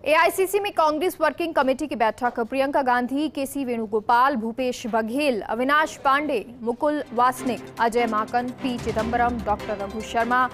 AICC में Congress working committee की बैठक। प्रियंका गांधी, केसी वेणुगोपाल, भूपेश बघेल, अविनाश पांडे, मुकुल वासनिक, अजय माकन, पी चिदंबरम, डॉक्टर रघु शर्मा,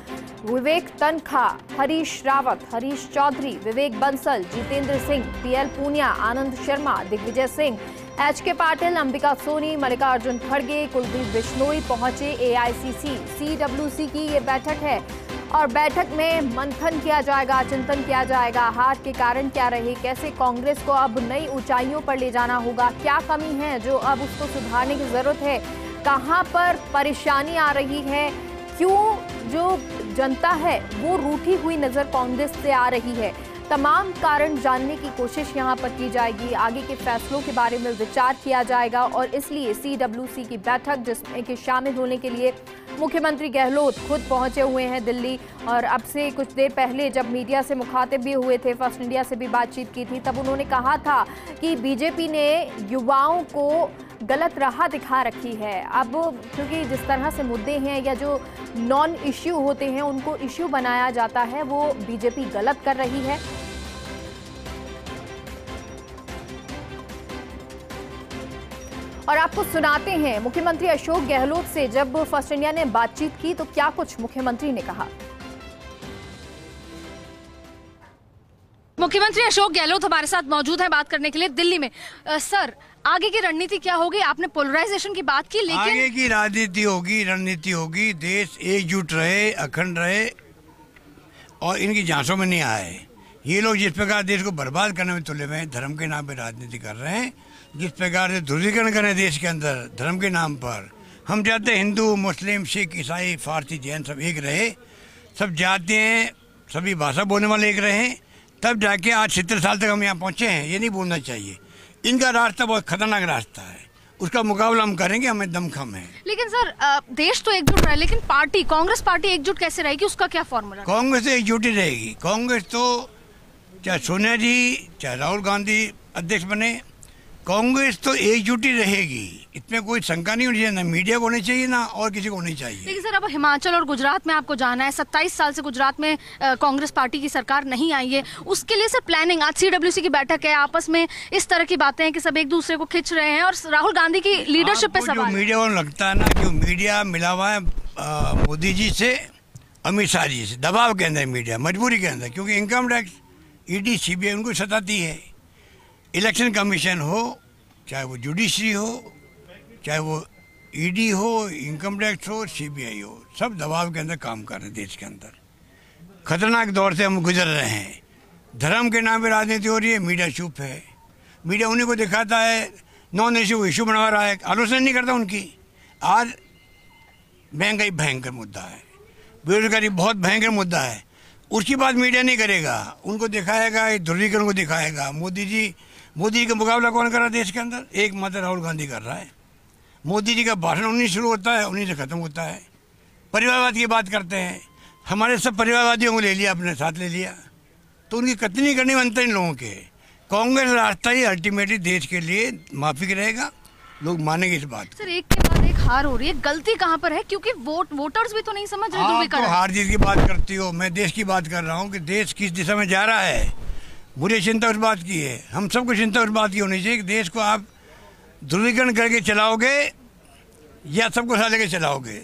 विवेक तनखा, हरीश रावत, हरीश चौधरी, विवेक बंसल, जितेंद्र सिंह, पीएल पूनिया, आनंद शर्मा, दिग्विजय सिंह, एचके पाटिल, अंबिका सोनी, मल्लिकार्जुन खड़गे, कुलदीप बिश्नोई पहुंचे। एआईसीसी सीडब्ल्यूसी की ये बैठक है और बैठक में मंथन किया जाएगा, चिंतन किया जाएगा। हार के कारण क्या रहे, कैसे कांग्रेस को अब नई ऊंचाइयों पर ले जाना होगा, क्या कमी है जो अब उसको सुधारने की जरूरत है, कहां पर परेशानी आ रही है, क्यों जो जनता है वो रूठी हुई नजर कांग्रेस से आ रही है। तमाम कारण जानने की कोशिश यहां पर की जाएगी। आगे के फैसलों के बारे में विचार किया जाएगा और इसलिए सीडब्ल्यूसी की बैठक जिसमें कि शामिल होने के लिए मुख्यमंत्री गहलोत खुद पहुंचे हुए हैं दिल्ली। और अब से कुछ देर पहले जब मीडिया से मुखातिब भी हुए थे, फर्स्ट इंडिया से भी बातचीत की थी, तब उन्होंने कहा था कि बीजेपी ने युवाओं को गलत राह दिखा रखी है। अब क्योंकि जिस तरह से मुद्दे हैं या जो नॉन इश्यू होते हैं उनको इश्यू बनाया जाता है, वो बीजेपी गलत कर रही है। और आपको सुनाते हैं मुख्यमंत्री अशोक गहलोत से जब फर्स्ट इंडिया ने बातचीत की तो क्या कुछ मुख्यमंत्री ने कहा। मुख्यमंत्री अशोक गहलोत हमारे साथ मौजूद हैं बात करने के लिए दिल्ली में। सर, आगे की रणनीति क्या होगी? आपने पोलराइजेशन की बात की, लेकिन आगे की राजनीति होगी, रणनीति होगी, देश एकजुट रहे, अखंड रहे और इनकी झांसों में नहीं आए। ये लोग जिस प्रकार देश को बर्बाद करने में तुले हुए हैं, धर्म के नाम पर राजनीति कर रहे हैं, जिस प्रकार से ध्रुवीकरण कर रहे हैं देश के अंदर धर्म के नाम पर। हम चाहते हैं हिंदू, मुस्लिम, सिख, ईसाई, फारसी, जैन सब एक रहे, सब जातियाँ, सभी भाषा बोलने वाले एक रहे, तब जाके आज 70 साल तक हम यहाँ पहुँचे हैं। ये नहीं बोलना चाहिए। इनका रास्ता बहुत खतरनाक रास्ता है, उसका मुकाबला हम करेंगे, हमें दमखम है। लेकिन सर, देश तो एकजुट रहा है, लेकिन पार्टी कांग्रेस पार्टी एकजुट कैसे रहेगी, उसका क्या फॉर्मूला? कांग्रेस तो एकजुट ही रहेगी। कांग्रेस तो चाहे सोनिया जी, चाहे राहुल गांधी अध्यक्ष बने, कांग्रेस तो एकजुट ही रहेगी। इसमें कोई शंका नहीं होनी चाहिए, ना मीडिया को होनी चाहिए, ना और किसी को होनी चाहिए। लेकिन सर, अब हिमाचल और गुजरात में आपको जाना है। 27 साल से गुजरात में कांग्रेस पार्टी की सरकार नहीं आई है, उसके लिए सर प्लानिंग, आज सीडब्ल्यूसी की बैठक है, आपस में इस तरह की बातें हैं कि सब एक दूसरे को खींच रहे हैं और राहुल गांधी की लीडरशिप पे सवाल। मीडिया को लगता है ना कि मीडिया मिला हुआ है मोदी जी से, अमित शाह जी से, दबाव के अंदर मीडिया, मजबूरी के अंदर, क्योंकि इनकम टैक्स, ईडी, सीबीआई उनको सताती है। इलेक्शन कमीशन हो, चाहे वो जुडिशरी हो, चाहे वो ईडी हो, इनकम टैक्स हो, सीबीआई हो, सब दबाव के अंदर काम कर रहे हैं देश के अंदर। खतरनाक दौर से हम गुजर रहे हैं। धर्म के नाम पे राजनीति हो रही है, मीडिया चुप है। मीडिया उन्हीं को दिखाता है, नॉन इशू बना रहा है, आलोचना नहीं करता उनकी। आज महंगाई भयंकर मुद्दा है, बेरोजगारी बहुत भयंकर मुद्दा है, उसकी बात मीडिया नहीं करेगा, उनको दिखाएगा, ध्रुवीकरण को दिखाएगा। मोदी जी का मुकाबला कौन कर रहा है देश के अंदर? एक मात्र राहुल गांधी कर रहा है। मोदी जी का भाषण उन्हीं शुरू होता है, उन्हीं से खत्म होता है। परिवारवाद की बात करते हैं, हमारे सब परिवारवादियों को ले लिया, अपने साथ ले लिया, तो उनकी कतनी करनी बनता है इन लोगों के। कांग्रेस रास्ता ही अल्टीमेटली देश के लिए माफिक रहेगा, लोग मानेंगे इस बात। सर, एक के बाद एक हार हो रही है, गलती कहाँ पर है? क्योंकि वोटर्स भी तो नहीं समझ रहे। तो हार जीत की बात करती हो, मैं देश की बात कर रहा हूँ कि देश किस दिशा में जा रहा है। मुझे चिंता उस बात की है, हम सबको चिंता उस बात की होनी चाहिए कि देश को आप ध्रुवीकरण करके चलाओगे या सबको साथ लेके चलाओगे,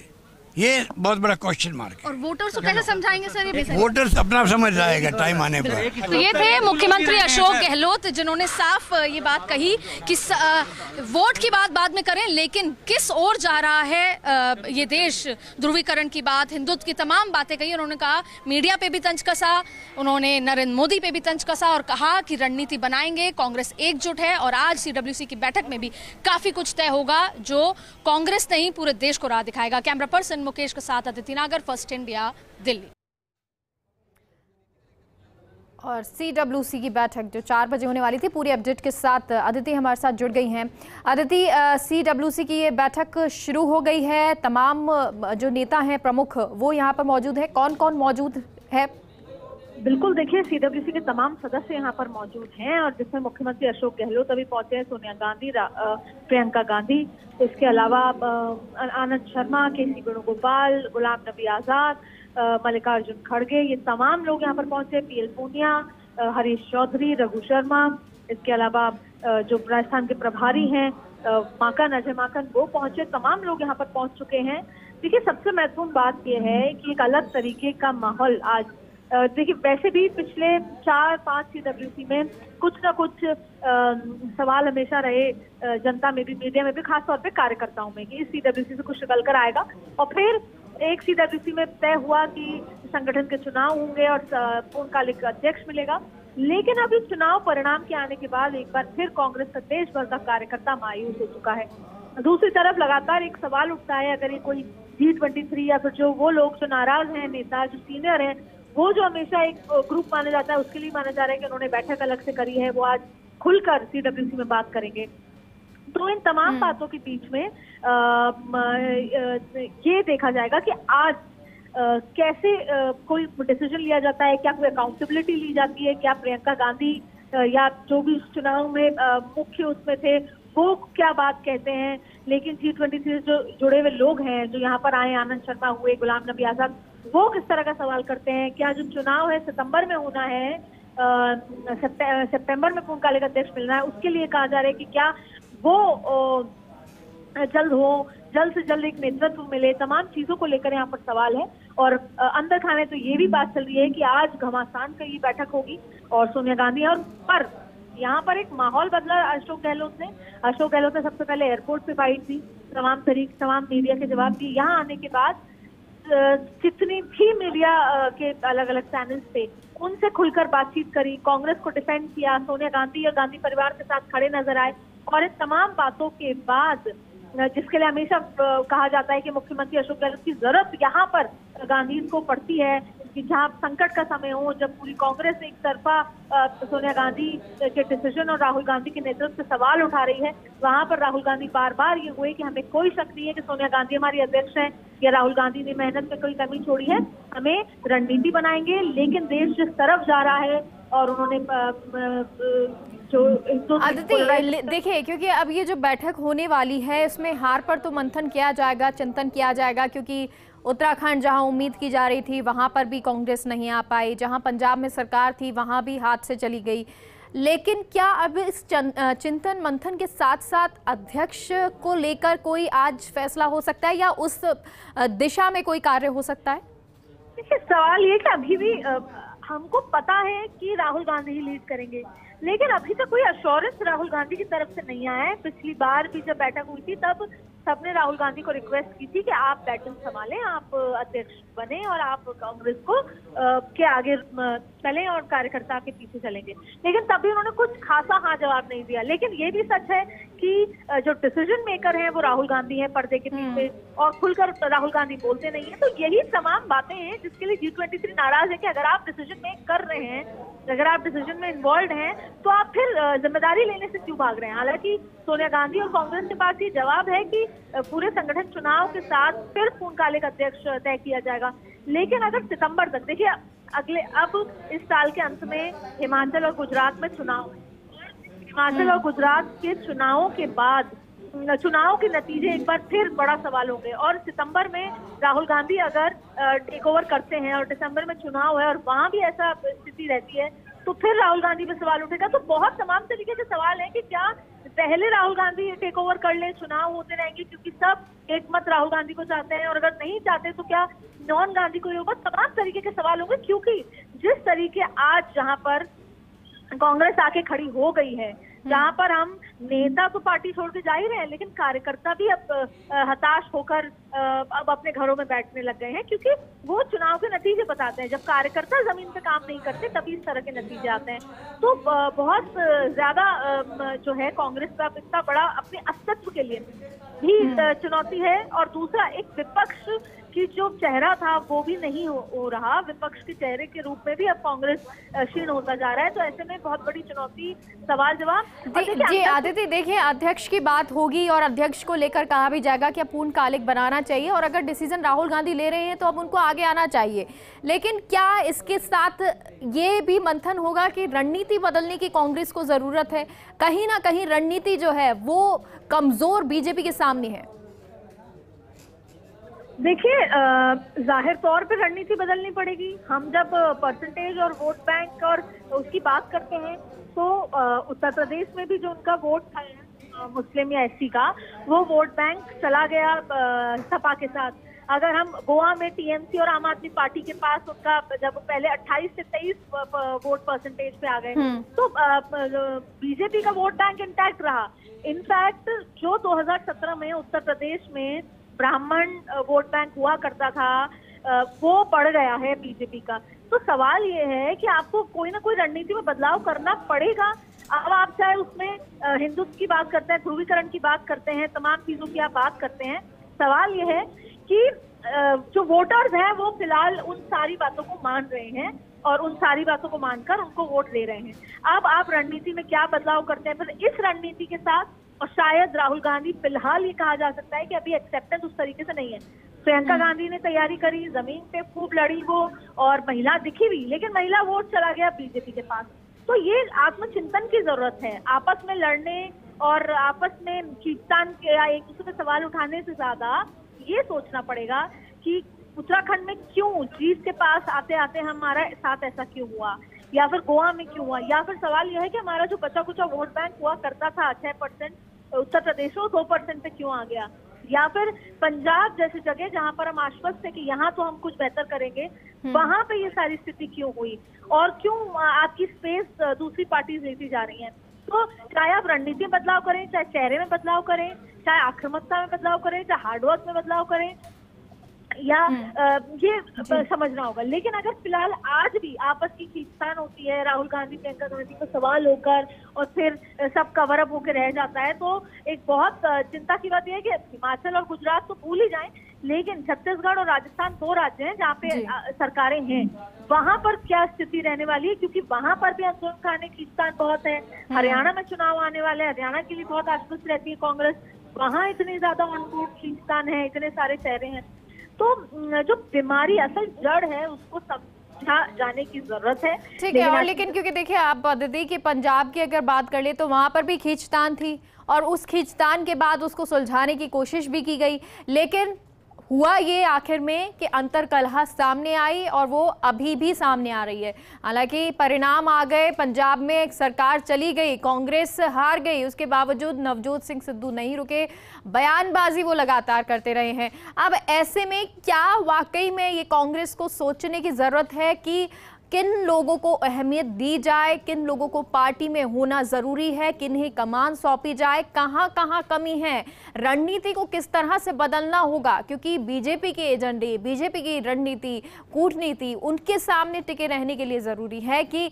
ये बहुत बड़ा क्वेश्चन मार्क है। और वोटर्स को कैसे समझाएंगे सर? ये वोटर्स अपना समझ जाएगा टाइम आने पर। तो ये थे मुख्यमंत्री अशोक गहलोत, जिन्होंने साफ ये बात कही कि वोट की बात बाद में करें, लेकिन किस ओर जा रहा है ये देश, ध्रुवीकरण की बात, हिंदुत्व की तमाम बातें कही। उन्होंने कहा मीडिया पे भी तंज कसा, उन्होंने नरेंद्र मोदी पे भी तंज कसा और कहा कि रणनीति बनाएंगे, कांग्रेस एकजुट है। और आज सीडब्ल्यूसी की बैठक में भी काफी कुछ तय होगा जो कांग्रेस नहीं पूरे देश को राह दिखाएगा। कैमरा पर्सन मुकेश के साथ अदिति नागर, फर्स्ट इंडिया, दिल्ली। और सीडब्ल्यूसी की बैठक जो 4 बजे होने वाली थी, पूरी अपडेट के साथ अदिति हमारे साथ जुड़ गई हैं। अदिति, सीडब्ल्यूसी की ये बैठक शुरू हो गई है, तमाम जो नेता हैं प्रमुख वो यहाँ पर मौजूद है, कौन कौन मौजूद है? बिल्कुल, देखिए सीडब्ल्यूसी के तमाम सदस्य यहाँ पर मौजूद हैं और जिसमें मुख्यमंत्री अशोक गहलोत अभी पहुंचे हैं, सोनिया गांधी, प्रियंका गांधी, इसके अलावा आनंद शर्मा, केसी वेणुगोपाल, गुलाम नबी आजाद, मल्लिकार्जुन खड़गे, ये तमाम लोग यहाँ पर पहुंचे, पीएल पूनिया, हरीश चौधरी, रघु शर्मा, इसके अलावा जो राजस्थान के प्रभारी हैं माकन, अजय माकन, वो पहुंचे। तमाम लोग यहाँ पर पहुंच चुके हैं। देखिए, सबसे महत्वपूर्ण बात यह है कि एक अलग तरीके का माहौल आज, देखिए वैसे भी पिछले 4-5 CWC में कुछ ना कुछ सवाल हमेशा रहे जनता में भी, मीडिया में भी, खासतौर पे कार्यकर्ताओं में, कि इस CWC से कुछ निकल कर आएगा। और फिर एक CWC में तय हुआ कि संगठन के चुनाव होंगे और पूर्णकालिक अध्यक्ष मिलेगा। लेकिन अभी चुनाव परिणाम के आने के बाद एक बार फिर कांग्रेस का देश भर का कार्यकर्ता मायूस हो चुका है। दूसरी तरफ लगातार एक सवाल उठता है, अगर ये कोई G23 या फिर जो वो लोग जो नाराज हैं, नेता जो सीनियर हैं, वो जो हमेशा एक ग्रुप माना जाता है, उसके लिए माना जा रहा है कि उन्होंने बैठक अलग से करी है, वो आज खुलकर CWC में बात करेंगे। तो इन तमाम बातों के बीच में ये देखा जाएगा कि आज कैसे कोई डिसीजन लिया जाता है, क्या कोई अकाउंटेबिलिटी ली जाती है, क्या प्रियंका गांधी या जो भी इस चुनाव में मुख्य उसमें थे वो क्या बात कहते हैं। लेकिन G23 से जो जुड़े हुए लोग हैं, जो यहाँ पर आए, आनंद शर्मा हुए, गुलाम नबी आजाद, वो किस तरह का सवाल करते हैं। क्या जो चुनाव है सितंबर में होना है, सितंबर में पूर्णकालिक अध्यक्ष मिलना है, उसके लिए कहा जा रहा है कि क्या वो जल्द हो, जल्द से जल्द एक नेतृत्व मिले। तमाम चीजों को लेकर यहाँ पर सवाल है। और अंदर खाने तो ये भी बात चल रही है कि आज घमासान का ये बैठक होगी और सोनिया गांधी, और पर यहाँ पर एक माहौल बदला अशोक गहलोत ने सबसे पहले एयरपोर्ट पे बाइट दी, तमाम मीडिया के जवाब दिए। यहाँ आने के बाद जितनी भी मीडिया के अलग अलग चैनल्स थे उनसे खुलकर बातचीत करी, कांग्रेस को डिफेंड किया, सोनिया गांधी और गांधी परिवार के साथ खड़े नजर आए। और इन तमाम बातों के बाद, जिसके लिए हमेशा कहा जाता है कि मुख्यमंत्री अशोक गहलोत की जरूरत यहाँ पर गांधी को पड़ती है, कि जहाँ संकट का समय हो, जब पूरी कांग्रेस एक तरफा सोनिया गांधी के डिसीजन और राहुल गांधी के नेतृत्व से सवाल उठा रही है, वहां पर राहुल गांधी बार बार ये हुए कि हमें कोई शक नहीं है कि सोनिया गांधी हमारी अध्यक्ष हैं या राहुल गांधी ने मेहनत में कोई कमी छोड़ी है, हमें रणनीति बनाएंगे। लेकिन देश जिस तरफ जा रहा है, और उन्होंने आदित्य देखिए, क्योंकि अब ये जो बैठक होने वाली है इसमें हार पर तो मंथन किया जाएगा, चिंतन किया जाएगा, क्योंकि उत्तराखंड जहां उम्मीद की जा रही थी वहां पर भी कांग्रेस नहीं आ पाई, जहां पंजाब में सरकार थी वहां भी हाथ से चली गई। लेकिन क्या अब इस चिंतन मंथन के साथ साथ अध्यक्ष को लेकर कोई आज फैसला हो सकता है या उस दिशा में कोई कार्य हो सकता है? देखिए, सवाल ये कि अभी भी हमको पता है कि राहुल गांधी ही लीड करेंगे, लेकिन अभी तक कोई अश्योरेंस राहुल गांधी की तरफ से नहीं आया है। पिछली बार भी जब बैठक हुई थी तब सबने राहुल गांधी को रिक्वेस्ट की थी कि आप बैठक संभालें, आप अध्यक्ष बने और आप कांग्रेस को के आगे चलें और कार्यकर्ता के पीछे चलेंगे। लेकिन तभी उन्होंने कुछ खासा हाँ जवाब नहीं दिया। लेकिन ये भी सच है कि जो डिसीजन मेकर हैं वो राहुल गांधी हैं पर्दे के पीछे, और खुलकर राहुल गांधी बोलते नहीं है। तो यही तमाम बातें हैं जिसके लिए G23 नाराज है कि अगर आप डिसीजन मेक कर रहे हैं, अगर आप डिसीजन में इन्वॉल्व हैं, तो आप फिर जिम्मेदारी लेने से क्यों भाग रहे हैं। हालांकि सोनिया गांधी और कांग्रेस के पास ये जवाब है कि पूरे संगठन चुनाव के साथ फिर पूर्णकालिक अध्यक्ष तय किया जाएगा। लेकिन अगर सितंबर तक, देखिए अब इस साल के अंत में हिमाचल और गुजरात में चुनाव, हिमाचल और गुजरात के चुनावों के बाद चुनाव के नतीजे एक बार फिर बड़ा सवाल होंगे। और सितंबर में राहुल गांधी अगर टेक ओवर करते हैं और दिसंबर में चुनाव है और वहां भी ऐसा स्थिति रहती है, तो फिर राहुल गांधी पे सवाल उठेगा। तो बहुत तमाम तरीके के सवाल हैं कि क्या पहले राहुल गांधी टेक ओवर कर ले, चुनाव होते रहेंगे, क्योंकि सब एक मत राहुल गांधी को चाहते हैं, और अगर नहीं चाहते तो क्या नॉन गांधी को ही होगा। तमाम तरीके के सवाल होंगे, क्योंकि जिस तरीके आज जहां पर कांग्रेस आके खड़ी हो गई है, जहां पर हम नेता तो पार्टी छोड़ के जा ही रहे हैं, लेकिन कार्यकर्ता भी अब हताश होकर अब अपने घरों में बैठने लग गए हैं, क्योंकि वो चुनाव के नतीजे बताते हैं। जब कार्यकर्ता जमीन पे काम नहीं करते तभी इस तरह के नतीजे आते हैं। तो बहुत ज्यादा जो है कांग्रेस का इतना बड़ा अपने अस्तित्व के लिए भी चुनौती है। और दूसरा, एक विपक्ष की जो चेहरा था वो भी नहीं हो रहा, विपक्ष के चेहरे के रूप में भी अब कांग्रेस क्षीण होता जा रहा है। तो ऐसे में बहुत बड़ी चुनौती, सवाल जवाब। जी आदित्य, देखिए अध्यक्ष की बात होगी और अध्यक्ष को लेकर कहा भी जाएगा कि अब पूर्णकालिक बनाना चाहिए, और अगर डिसीजन राहुल गांधी ले रहे हैं तो अब उनको आगे आना चाहिए। लेकिन क्या इसके साथ ये भी मंथन होगा कि रणनीति बदलने की कांग्रेस को जरूरत है? कहीं ना कहीं रणनीति जो है वो कमजोर बीजेपी के सामने है। देखिए, जाहिर तौर पे रणनीति बदलनी पड़ेगी। हम जब परसेंटेज और वोट बैंक और उसकी बात करते हैं तो उत्तर प्रदेश में भी जो उनका वोट था मुस्लिम या एससी का, वो वोट बैंक चला गया सपा के साथ। अगर हम गोवा में टीएमसी और आम आदमी पार्टी के पास उनका जब पहले 28 से 23 वोट परसेंटेज पे आ गए, तो बीजेपी का वोट बैंक इंटैक्ट रहा। इनफैक्ट जो 2017 में उत्तर प्रदेश में ब्राह्मण वोट बैंक हुआ करता था, वो बढ़ गया है बीजेपी का। तो सवाल ये है कि आपको कोई ना कोई रणनीति में बदलाव करना पड़ेगा। अब आप चाहे उसमें हिंदुत्व की बात करते हैं, ध्रुवीकरण की बात करते हैं, तमाम चीजों की आप बात करते हैं, सवाल ये है कि जो वोटर्स हैं वो फिलहाल उन सारी बातों को मान रहे हैं और उन सारी बातों को मानकर उनको वोट दे रहे हैं। अब आप रणनीति में क्या बदलाव करते हैं, फिर इस रणनीति के साथ, और शायद राहुल गांधी, फिलहाल ये कहा जा सकता है कि अभी एक्सेप्टेंस उस तरीके से नहीं है। प्रियंका गांधी ने तैयारी करी, जमीन पे खूब लड़ी वो, और महिला दिखी भी, लेकिन महिला वोट चला गया बीजेपी के पास। तो ये आत्मचिंतन की जरूरत है। आपस में लड़ने और आपस में खींचतान या एक दूसरे पे सवाल उठाने से ज्यादा ये सोचना पड़ेगा कि उत्तराखंड में क्यों जीत के पास आते आते हमारा साथ ऐसा क्यों हुआ, या फिर गोवा में क्यों हुआ, या फिर सवाल यह है कि हमारा जो बचा कुचा वोट बैंक हुआ करता था 6%, उत्तर प्रदेश में 2% पे क्यों आ गया, या फिर पंजाब जैसी जगह जहां पर हम आश्वस्त थे कि यहाँ तो हम कुछ बेहतर करेंगे, वहां पे ये सारी स्थिति क्यों हुई, और क्यों आपकी स्पेस दूसरी पार्टी लेती जा रही है। तो चाहे आप रणनीति में बदलाव करें, चाहे चेहरे में बदलाव करें, चाहे आक्रामकता में बदलाव करें, चाहे हार्डवर्क में बदलाव करें, या ये समझना होगा। लेकिन अगर फिलहाल आज भी आपस की खींचतान होती है, राहुल गांधी प्रियंका गांधी को सवाल होकर और फिर सब कवर अप होकर रह जाता है, तो एक बहुत चिंता की बात यह है कि हिमाचल और गुजरात तो भूल ही जाएं, लेकिन छत्तीसगढ़ और राजस्थान 2 राज्य हैं जहाँ पे सरकारें हैं, वहां पर क्या स्थिति रहने वाली है, क्योंकि वहां पर भी आंदोलन खाने खींचतान बहुत है। हरियाणा में चुनाव आने वाले, हरियाणा के लिए बहुत आश्वस्त रहती है कांग्रेस, वहां इतनी ज्यादा ऑन बोर्ड खींचतान है, इतने सारे चेहरे हैं। तो जो बीमारी असल जड़ है उसको समझा जाने की जरूरत है। ठीक है, और लेकिन क्योंकि देखिए आप दीदी कि पंजाब की अगर बात कर ले तो वहां पर भी खींचतान थी, और उस खींचतान के बाद उसको सुलझाने की कोशिश भी की गई, लेकिन हुआ ये आखिर में कि अंतर्कलह सामने आई, और वो अभी भी सामने आ रही है। हालांकि परिणाम आ गए, पंजाब में एक सरकार चली गई, कांग्रेस हार गई, उसके बावजूद नवजोत सिंह सिद्धू नहीं रुके, बयानबाजी वो लगातार करते रहे हैं। अब ऐसे में क्या वाकई में ये कांग्रेस को सोचने की जरूरत है कि किन लोगों को अहमियत दी जाए, किन लोगों को पार्टी में होना जरूरी है, किन्हें कमान सौंपी जाए, कहां कहां कमी है, रणनीति को किस तरह से बदलना होगा, क्योंकि बीजेपी के एजेंडे, बीजेपी की रणनीति, कूटनीति, उनके सामने टिके रहने के लिए जरूरी है कि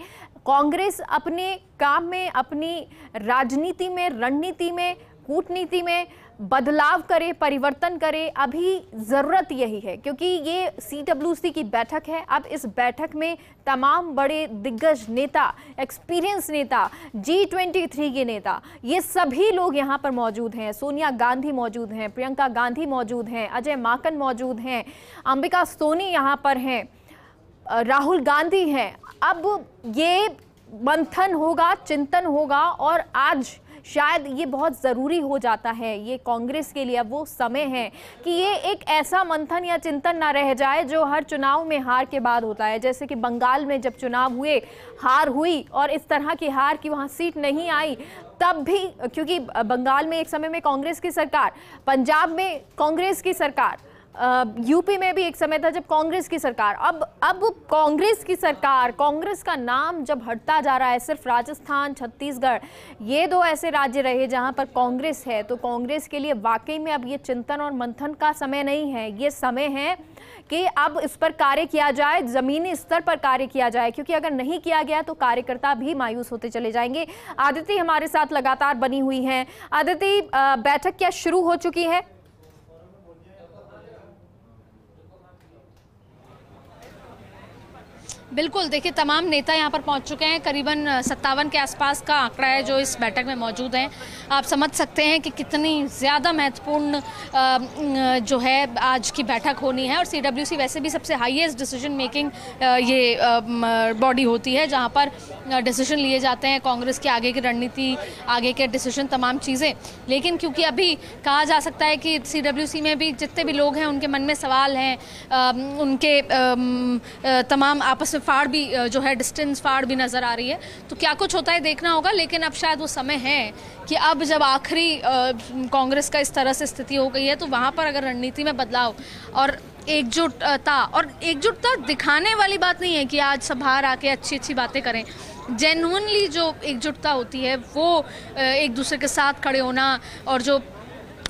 कांग्रेस अपने काम में, अपनी राजनीति में, रणनीति में, कूटनीति में बदलाव करे, परिवर्तन करे। अभी जरूरत यही है, क्योंकि ये सीडब्ल्यूसी की बैठक है। अब इस बैठक में तमाम बड़े दिग्गज नेता, एक्सपीरियंस नेता, G23 के नेता, ये सभी लोग यहाँ पर मौजूद हैं। सोनिया गांधी मौजूद हैं, प्रियंका गांधी मौजूद हैं, अजय माकन मौजूद हैं, अंबिका सोनी यहाँ पर हैं, राहुल गांधी हैं। अब ये मंथन होगा, चिंतन होगा, और आज शायद ये बहुत ज़रूरी हो जाता है ये कांग्रेस के लिए। अब वो समय है कि ये एक ऐसा मंथन या चिंतन ना रह जाए जो हर चुनाव में हार के बाद होता है। जैसे कि बंगाल में जब चुनाव हुए, हार हुई, और इस तरह की हार की वहाँ सीट नहीं आई, तब भी, क्योंकि बंगाल में एक समय में कांग्रेस की सरकार, पंजाब में कांग्रेस की सरकार, यूपी में भी एक समय था जब कांग्रेस की सरकार, अब कांग्रेस की सरकार, कांग्रेस का नाम जब हटता जा रहा है, सिर्फ राजस्थान, छत्तीसगढ़, ये 2 ऐसे राज्य रहे जहां पर कांग्रेस है, तो कांग्रेस के लिए वाकई में अब ये चिंतन और मंथन का समय नहीं है। ये समय है कि अब इस पर कार्य किया जाए, जमीनी स्तर पर कार्य किया जाए, क्योंकि अगर नहीं किया गया तो कार्यकर्ता भी मायूस होते चले जाएंगे। आदिति हमारे साथ लगातार बनी हुई हैं। आदिति, बैठक क्या शुरू हो चुकी है? बिल्कुल, देखिए तमाम नेता यहाँ पर पहुँच चुके हैं। करीबन 57 के आसपास का आंकड़ा है जो इस बैठक में मौजूद हैं। आप समझ सकते हैं कि कितनी ज़्यादा महत्वपूर्ण जो है आज की बैठक होनी है। और CWC वैसे भी सबसे हाईएस्ट डिसीजन मेकिंग ये बॉडी होती है जहाँ पर डिसीजन लिए जाते हैं कांग्रेस की आगे की रणनीति, आगे के डिसीजन, तमाम चीज़ें। लेकिन क्योंकि अभी कहा जा सकता है कि CWC में भी जितने भी लोग हैं उनके मन में सवाल हैं, उनके तमाम आपस में फाड़ भी जो है डिस्टेंस फाड़ भी नज़र आ रही है। तो क्या कुछ होता है देखना होगा। लेकिन अब शायद वो समय है कि अब जब आखिरी कांग्रेस का इस तरह से स्थिति हो गई है तो वहाँ पर अगर रणनीति में बदलाव और एकजुटता दिखाने वाली बात नहीं है कि आज सब बाहर आके अच्छी अच्छी बातें करें। जेन्युइनली जो एकजुटता होती है वो एक दूसरे के साथ खड़े होना, और जो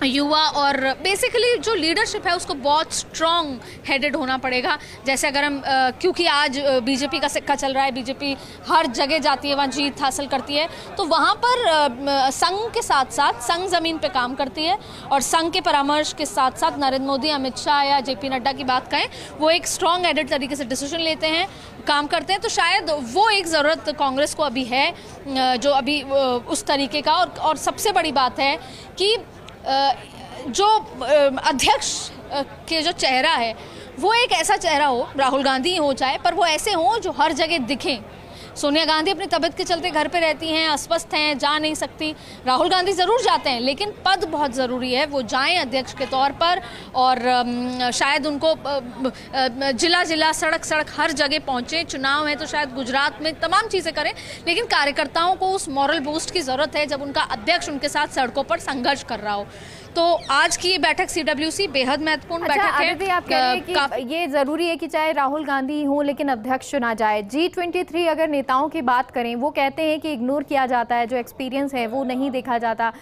युवा और बेसिकली जो लीडरशिप है उसको बहुत स्ट्रॉन्ग हेडेड होना पड़ेगा। जैसे अगर हम क्योंकि आज बीजेपी का सिक्का चल रहा है, बीजेपी हर जगह जाती है, वहाँ जीत हासिल करती है, तो वहाँ पर संघ के साथ साथ संघ ज़मीन पे काम करती है। और संघ के परामर्श के साथ साथ नरेंद्र मोदी, अमित शाह या JP नड्डा की बात कहें, वो एक स्ट्रॉन्ग हेडेड तरीके से डिसीजन लेते हैं, काम करते हैं। तो शायद वो एक ज़रूरत कांग्रेस को अभी है, जो अभी उस तरीके का। और सबसे बड़ी बात है कि जो अध्यक्ष के जो चेहरा है वो एक ऐसा चेहरा हो, राहुल गांधी हो चाहे, पर वो ऐसे हों जो हर जगह दिखें। सोनिया गांधी अपनी तबीयत के चलते घर पे रहती हैं, अस्वस्थ हैं, जा नहीं सकती। राहुल गांधी ज़रूर जाते हैं, लेकिन पद बहुत ज़रूरी है, वो जाएं अध्यक्ष के तौर पर। और शायद उनको जिला जिला, सड़क सड़क हर जगह पहुँचें। चुनाव है तो शायद गुजरात में तमाम चीज़ें करें, लेकिन कार्यकर्ताओं को उस मॉरल बूस्ट की ज़रूरत है जब उनका अध्यक्ष उनके साथ सड़कों पर संघर्ष कर रहा हो। तो आज की ये बैठक CWC बेहद महत्वपूर्ण बैठक है। आप कह रहे हैं कि ये जरूरी है कि चाहे राहुल गांधी हो लेकिन अध्यक्ष चुना जाए। G23 अगर नेताओं की बात करें, वो कहते हैं कि इग्नोर किया जाता है, जो एक्सपीरियंस है वो नहीं देखा जाता।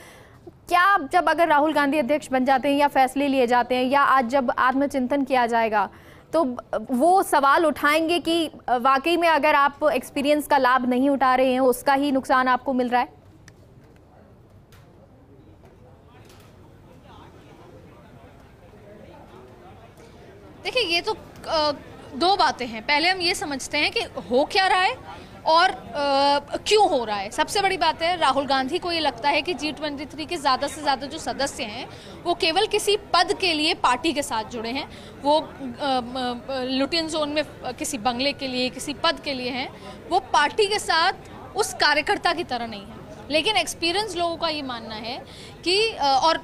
क्या जब अगर राहुल गांधी अध्यक्ष बन जाते हैं या फैसले लिए जाते हैं, या आज जब आत्मचिंतन किया जाएगा, तो वो सवाल उठाएंगे कि वाकई में अगर आप एक्सपीरियंस का लाभ नहीं उठा रहे हैं उसका ही नुकसान आपको मिल रहा है? देखिए, ये तो दो बातें हैं। पहले हम ये समझते हैं कि हो क्या रहा है और क्यों हो रहा है। सबसे बड़ी बात है, राहुल गांधी को ये लगता है कि G23 के ज़्यादा से ज़्यादा जो सदस्य हैं वो केवल किसी पद के लिए पार्टी के साथ जुड़े हैं। वो लुटियन जोन में किसी बंगले के लिए, किसी पद के लिए हैं। वो पार्टी के साथ उस कार्यकर्ता की तरह नहीं है। लेकिन एक्सपीरियंस लोगों का ये मानना है कि और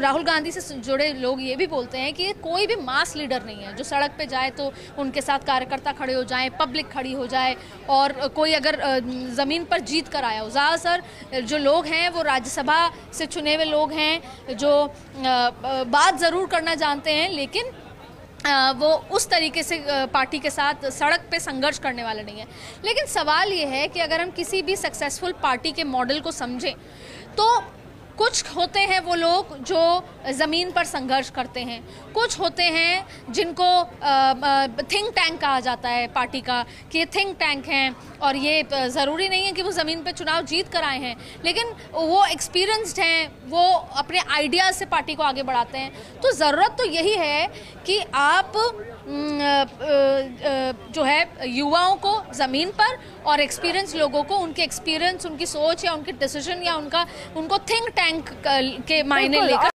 राहुल गांधी से जुड़े लोग ये भी बोलते हैं कि कोई भी मास लीडर नहीं है जो सड़क पे जाए तो उनके साथ कार्यकर्ता खड़े हो जाएं, पब्लिक खड़ी हो जाए। और कोई अगर ज़मीन पर जीत कर आया हो, ज़्यादातर जो लोग हैं वो राज्यसभा से चुने हुए लोग हैं जो बात ज़रूर करना जानते हैं, लेकिन वो उस तरीके से पार्टी के साथ सड़क पे संघर्ष करने वाले नहीं है। लेकिन सवाल ये है कि अगर हम किसी भी सक्सेसफुल पार्टी के मॉडल को समझें तो कुछ होते हैं वो लोग जो ज़मीन पर संघर्ष करते हैं, कुछ होते हैं जिनको थिंक टैंक कहा जाता है पार्टी का, कि ये थिंक टैंक हैं और ये ज़रूरी नहीं है कि वो ज़मीन पे चुनाव जीत कर आए हैं, लेकिन वो एक्सपीरियंस्ड हैं, वो अपने आइडियाज़ से पार्टी को आगे बढ़ाते हैं। तो ज़रूरत तो यही है कि आप जो है युवाओं को ज़मीन पर और एक्सपीरियंस लोगों को उनके एक्सपीरियंस, उनकी सोच या उनके डिसीजन या उनको थिंक टैंक के मायने लेकर